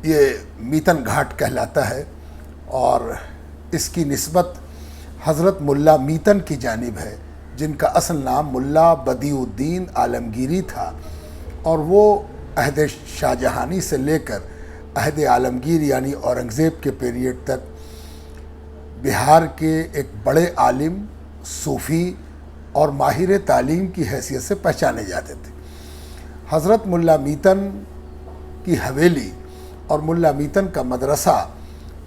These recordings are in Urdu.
یہ میتن گھاٹ کہلاتا ہے اور اس کی نسبت حضرت ملا میتن کی جانب ہے، جن کا اصل نام ملا بدیع الدین عالمگیری تھا، اور وہ عہد شاہ جہانی سے لے کر عہد عالمگیر یعنی اورنگزیب کے پیریڈ تک بہار کے ایک بڑے عالم، صوفی اور ماہر تعلیم کی حیثیت سے پہچانے جاتے تھے۔ حضرت ملا میتن کی حویلی اور ملا میتن کا مدرسہ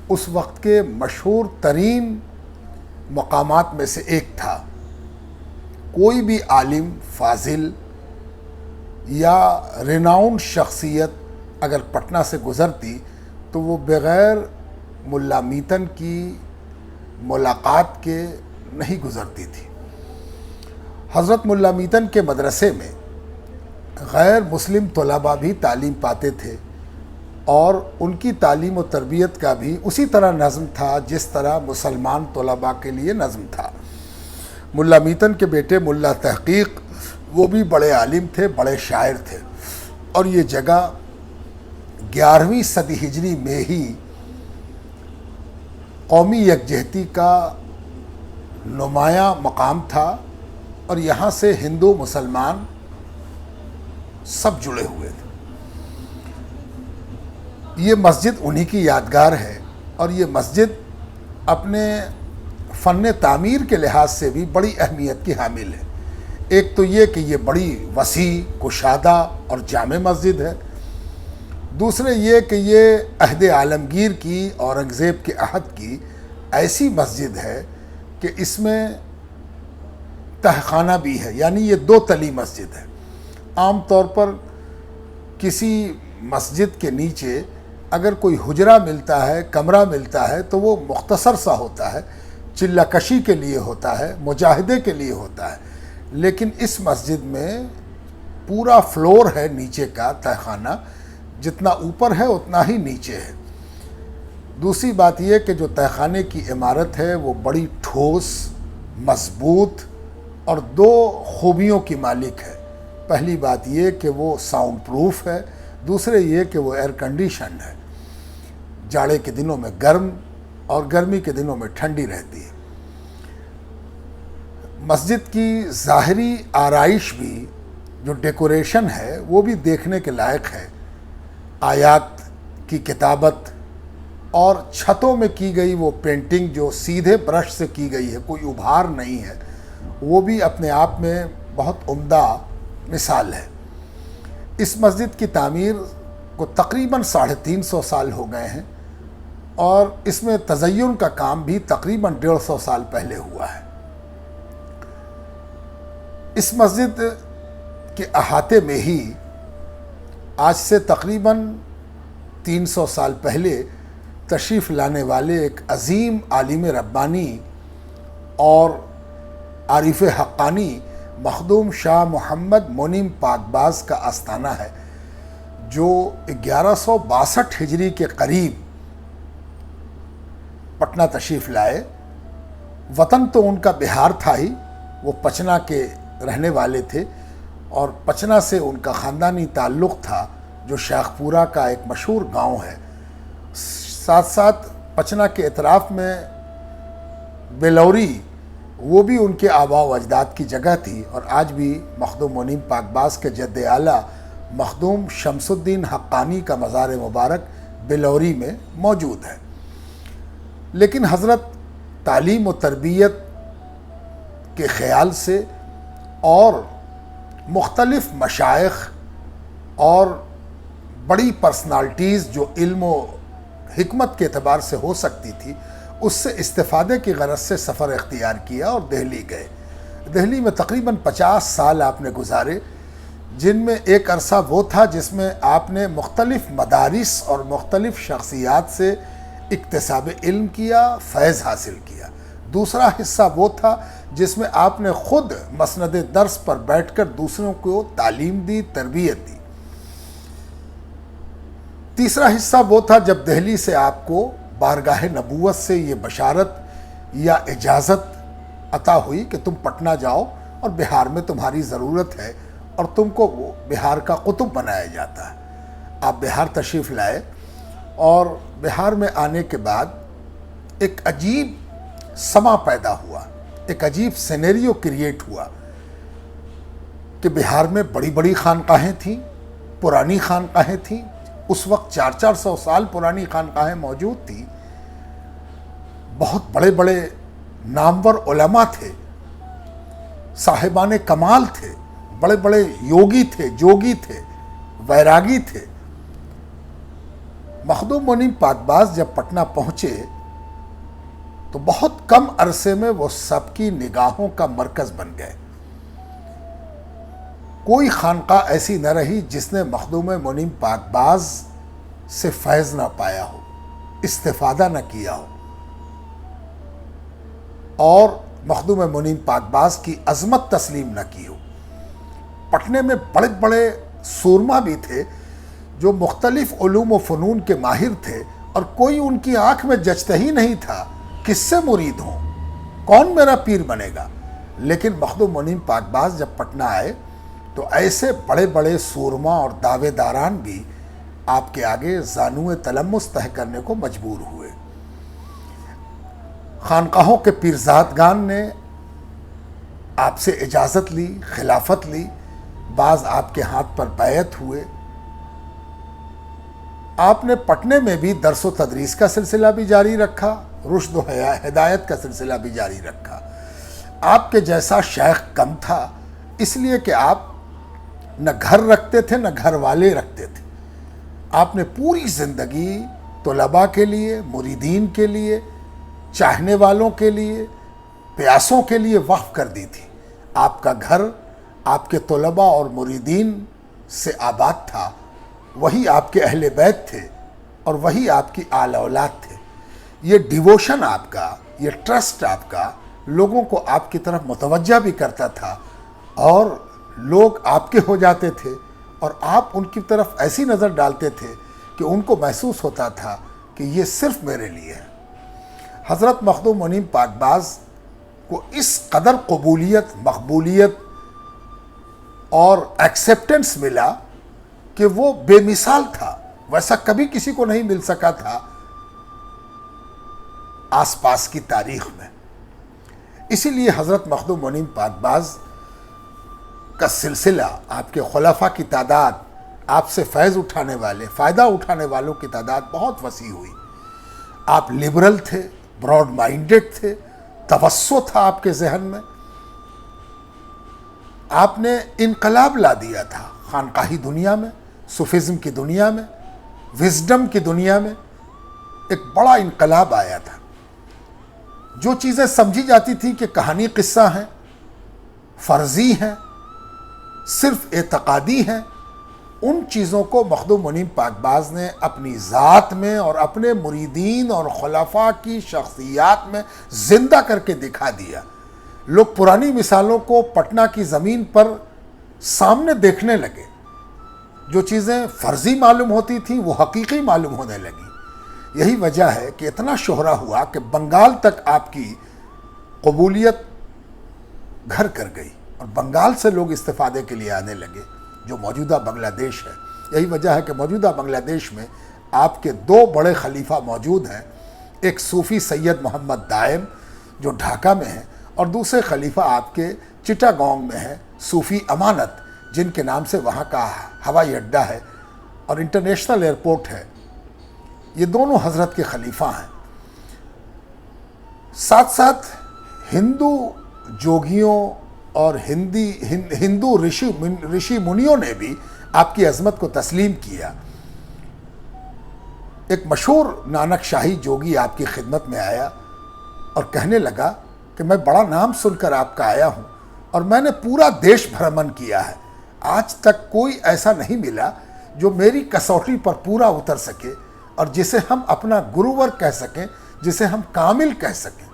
اس وقت کے مشہور ترین مقامات میں سے ایک تھا۔ کوئی بھی عالم، فاضل یا ریناؤنڈ شخصیت اگر پٹنہ سے گزرتی تو وہ بغیر ملا میتن کی ملاقات کے نہیں گزرتی تھی۔ حضرت ملا میتن کے مدرسے میں غیر مسلم طلباء بھی تعلیم پاتے تھے، اور ان کی تعلیم و تربیت کا بھی اسی طرح نظم تھا جس طرح مسلمان طلباء کے لیے نظم تھا۔ ملا میتن کے بیٹے ملا تحقیق وہ بھی بڑے عالم تھے، بڑے شاعر تھے، اور یہ جگہ 11ویں صدی ہجری میں ہی قومی یکجہتی کا نمایاں مقام تھا، اور یہاں سے ہندو مسلمان سب جڑے ہوئے تھے۔ یہ مسجد انہی کی یادگار ہے، اور یہ مسجد اپنے فن تعمیر کے لحاظ سے بھی بڑی اہمیت کی حامل ہے۔ ایک تو یہ کہ یہ بڑی وسیع، کشادہ اور جامع مسجد ہے۔ دوسرے یہ کہ یہ عہد عالمگیر کی، اورنگزیب کے عہد کی ایسی مسجد ہے کہ اس میں تہخانہ بھی ہے، یعنی یہ 2 تلی مسجد ہے۔ عام طور پر کسی مسجد کے نیچے اگر کوئی حجرہ ملتا ہے، کمرہ ملتا ہے، تو وہ مختصر سا ہوتا ہے، چلہ کشی کے لیے ہوتا ہے، مجاہدے کے لیے ہوتا ہے، لیکن اس مسجد میں پورا فلور ہے نیچے کا تہخانہ، جتنا اوپر ہے اتنا ہی نیچے ہے۔ دوسری بات یہ کہ جو تہخانے کی عمارت ہے وہ بڑی ٹھوس، مضبوط اور 2 خوبیوں کی مالک ہے۔ پہلی بات یہ کہ وہ ساؤنڈ پروف ہے، دوسرے یہ کہ وہ ایئر کنڈیشنڈ ہے، جاڑے کے دنوں میں گرم اور گرمی کے دنوں میں ٹھنڈی رہتی ہے۔ مسجد کی ظاہری آرائش بھی، جو ڈیکوریشن ہے، وہ بھی دیکھنے کے لائق ہے۔ آیات کی کتابت اور چھتوں میں کی گئی وہ پینٹنگ جو سیدھے برش سے کی گئی ہے، کوئی ابھار نہیں ہے، وہ بھی اپنے آپ میں بہت عمدہ مثال ہے۔ اس مسجد کی تعمیر کو تقریباً 350 سال ہو گئے ہیں، اور اس میں تزئین کا کام بھی تقریباً 150 سال پہلے ہوا ہے۔ اس مسجد کے احاطے میں ہی آج سے تقریباً 300 سال پہلے تشریف لانے والے ایک عظیم عالم ربانی اور عارف حقانی مخدوم شاہ محمد منیم پاکباز کا آستانہ ہے، جو 1162 ہجری کے قریب پٹنہ تشریف لائے۔ وطن تو ان کا بہار تھا ہی، وہ پچنا کے رہنے والے تھے، اور پچنا سے ان کا خاندانی تعلق تھا، جو شیخ پورہ کا ایک مشہور گاؤں ہے۔ ساتھ ساتھ پچنا کے اطراف میں بیلوری، وہ بھی ان کے آباء و اجداد کی جگہ تھی، اور آج بھی مخدوم منیم پاکباز کے جد اعلیٰ مخدوم شمس الدین حقانی کا مزار مبارک بیلوری میں موجود ہے۔ لیکن حضرت تعلیم و تربیت کے خیال سے اور مختلف مشائخ اور بڑی پرسنالٹیز جو علم و حکمت کے اعتبار سے ہو سکتی تھی، اس سے استفادے کی غرض سے سفر اختیار کیا اور دہلی گئے۔ دہلی میں تقریباً 50 سال آپ نے گزارے، جن میں ایک عرصہ وہ تھا جس میں آپ نے مختلف مدارس اور مختلف شخصیات سے اکتساب علم کیا، فیض حاصل کیا۔ دوسرا حصہ وہ تھا جس میں آپ نے خود مسند درس پر بیٹھ کر دوسروں کو تعلیم دی، تربیت دی۔ تیسرا حصہ وہ تھا جب دہلی سے آپ کو بارگاہ نبوت سے یہ بشارت یا اجازت عطا ہوئی کہ تم پٹنہ جاؤ اور بہار میں تمہاری ضرورت ہے، اور تم کو بہار کا قطب بنایا جاتا ہے۔ آپ بہار تشریف لائے، اور بہار میں آنے کے بعد ایک عجیب سما پیدا ہوا، ایک عجیب سینیریو کریٹ ہوا کہ بہار میں بڑی بڑی خانقاہیں تھیں، پرانی خانقاہیں تھیں، اس وقت 400 سال پرانی خانقاہیں موجود تھیں، بہت بڑے بڑے نامور علماء تھے، صاحبان کمال تھے، بڑے بڑے یوگی تھے، جوگی تھے، ویراگی تھے۔ مخدوم منیم پاکباز جب پٹنہ پہنچے تو بہت کم عرصے میں وہ سب کی نگاہوں کا مرکز بن گئے۔ کوئی خانقاہ ایسی نہ رہی جس نے مخدوم منیم پاکباز سے فیض نہ پایا ہو، استفادہ نہ کیا ہو، اور مخدوم منیم پاکباز کی عظمت تسلیم نہ کی ہو۔ پٹنے میں بڑے بڑے سورما بھی تھے جو مختلف علوم و فنون کے ماہر تھے، اور کوئی ان کی آنکھ میں جچتا ہی نہیں تھا کس سے مرید ہوں، کون میرا پیر بنے گا۔ لیکن مخدوم منیم پاکباز جب پٹنہ آئے تو ایسے بڑے بڑے سورما اور دعوے داران بھی آپ کے آگے زانوِ تلمس طے کرنے کو مجبور ہوئے۔ خانقاہوں کے پیرزادگان نے آپ سے اجازت لی، خلافت لی، بعض آپ کے ہاتھ پر بیعت ہوئے۔ آپ نے پٹنے میں بھی درس و تدریس کا سلسلہ بھی جاری رکھا، رشد و ہدایت کا سلسلہ بھی جاری رکھا۔ آپ کے جیسا شیخ کم تھا، اس لیے کہ آپ نہ گھر رکھتے تھے نہ گھر والے رکھتے تھے۔ آپ نے پوری زندگی طلباء کے لیے، مریدین کے لیے، چاہنے والوں کے لیے، پیاسوں کے لیے وقف کر دی تھی۔ آپ کا گھر آپ کے طلباء اور مریدین سے آباد تھا، وہی آپ کے اہل بیت تھے اور وہی آپ کی آل اولاد تھے۔ یہ ڈیووشن آپ کا، یہ ٹرسٹ آپ کا لوگوں کو آپ کی طرف متوجہ بھی کرتا تھا، اور لوگ آپ کے ہو جاتے تھے، اور آپ ان کی طرف ایسی نظر ڈالتے تھے کہ ان کو محسوس ہوتا تھا کہ یہ صرف میرے لیے ہے۔ حضرت مخدوم منیم پاکباز کو اس قدر قبولیت، مقبولیت اور ایکسیپٹنس ملا کہ وہ بے مثال تھا، ویسا کبھی کسی کو نہیں مل سکا تھا آس پاس کی تاریخ میں۔ اسی لیے حضرت مخدوم منیم پاکباز کا سلسلہ، آپ کے خلفاء کی تعداد، آپ سے فیض اٹھانے والے، فائدہ اٹھانے والوں کی تعداد بہت وسیع ہوئی۔ آپ لبرل تھے، براڈ مائنڈڈ تھے، توسع تھا آپ کے ذہن میں۔ آپ نے انقلاب لا دیا تھا خانقاہی دنیا میں، صوفیزم کی دنیا میں، وزڈم کی دنیا میں ایک بڑا انقلاب آیا تھا۔ جو چیزیں سمجھی جاتی تھیں کہ کہانی قصہ ہیں، فرضی ہیں، صرف اعتقادی ہیں، ان چیزوں کو مخدوم منیم پاکباز نے اپنی ذات میں اور اپنے مریدین اور خلفاء کی شخصیات میں زندہ کر کے دکھا دیا۔ لوگ پرانی مثالوں کو پٹنہ کی زمین پر سامنے دیکھنے لگے۔ جو چیزیں فرضی معلوم ہوتی تھیں وہ حقیقی معلوم ہونے لگی۔ یہی وجہ ہے کہ اتنا شہرہ ہوا کہ بنگال تک آپ کی قبولیت گھر کر گئی، اور بنگال سے لوگ استفادے کے لیے آنے لگے، جو موجودہ بنگلہ دیش ہے۔ یہی وجہ ہے کہ موجودہ بنگلہ دیش میں آپ کے دو بڑے خلیفہ موجود ہیں، ایک صوفی سید محمد دائم جو ڈھاکہ میں ہیں، اور دوسرے خلیفہ آپ کے چٹاگانگ میں ہیں، صوفی امانت، جن کے نام سے وہاں کا ہوائی اڈہ ہے اور انٹرنیشنل ایئرپورٹ ہے۔ یہ دونوں حضرت کے خلیفہ ہیں۔ ساتھ ساتھ ہندو جوگیوں اور ہندو رشی منیوں نے بھی آپ کی عظمت کو تسلیم کیا۔ ایک مشہور نانک شاہی جوگی آپ کی خدمت میں آیا اور کہنے لگا کہ میں بڑا نام سن کر آپ کا آیا ہوں، اور میں نے پورا دیش بھرمن کیا ہے، آج تک کوئی ایسا نہیں ملا جو میری کسوٹی پر پورا اتر سکے اور جسے ہم اپنا گروور کہہ سکیں، جسے ہم کامل کہہ سکیں۔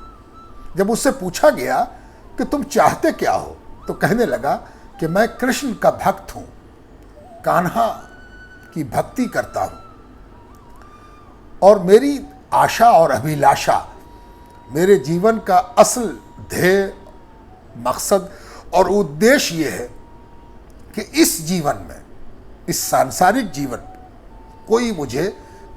جب اس سے پوچھا گیا کہ تم چاہتے کیا ہو، تو کہنے لگا کہ میں کرشن کا بھکت ہوں، کانہا کی بھکتی کرتا ہوں، اور میری آشا اور ابھیلاشا، میرے جیون کا اصل دھیے، مقصد اور ادیش یہ ہے کہ اس جیون میں، اس سانسارک جیون میں کوئی مجھے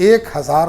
1,000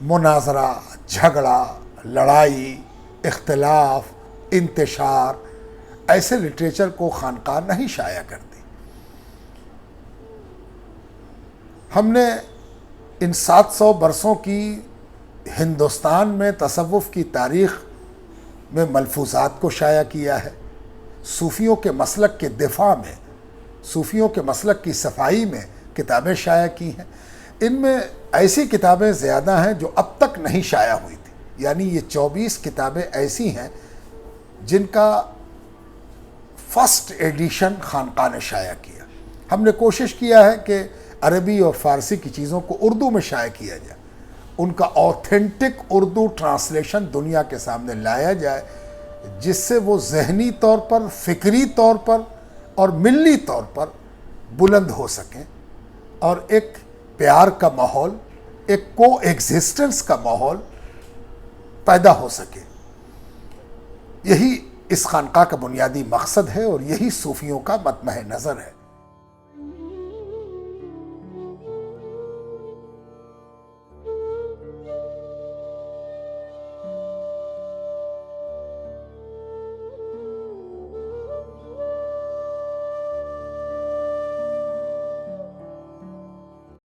مناظرہ، جھگڑا، لڑائی، اختلاف، انتشار، ایسے لٹریچر کو خانقاہ نہیں شائع کرتی۔ ہم نے ان 700 برسوں کی ہندوستان میں تصوف کی تاریخ میں ملفوظات کو شائع کیا ہے، صوفیوں کے مسلک کے دفاع میں، صوفیوں کے مسلک کی صفائی میں کتابیں شائع کی ہیں۔ ان میں ایسی کتابیں زیادہ ہیں جو اب تک نہیں شائع ہوئی تھی، یعنی یہ 24 کتابیں ایسی ہیں جن کا فرسٹ ایڈیشن خانقاہ نے شائع کیا۔ ہم نے کوشش کیا ہے کہ عربی اور فارسی کی چیزوں کو اردو میں شائع کیا جائے، ان کا آتھینٹک اردو ٹرانسلیشن دنیا کے سامنے لایا جائے، جس سے وہ ذہنی طور پر، فکری طور پر اور ملی طور پر بلند ہو سکیں اور ایک پیار کا ماحول، ایک کو ایگزسٹنس کا ماحول پیدا ہو سکے۔ یہی اس خانقاہ کا بنیادی مقصد ہے اور یہی صوفیوں کا مطمع نظر ہے۔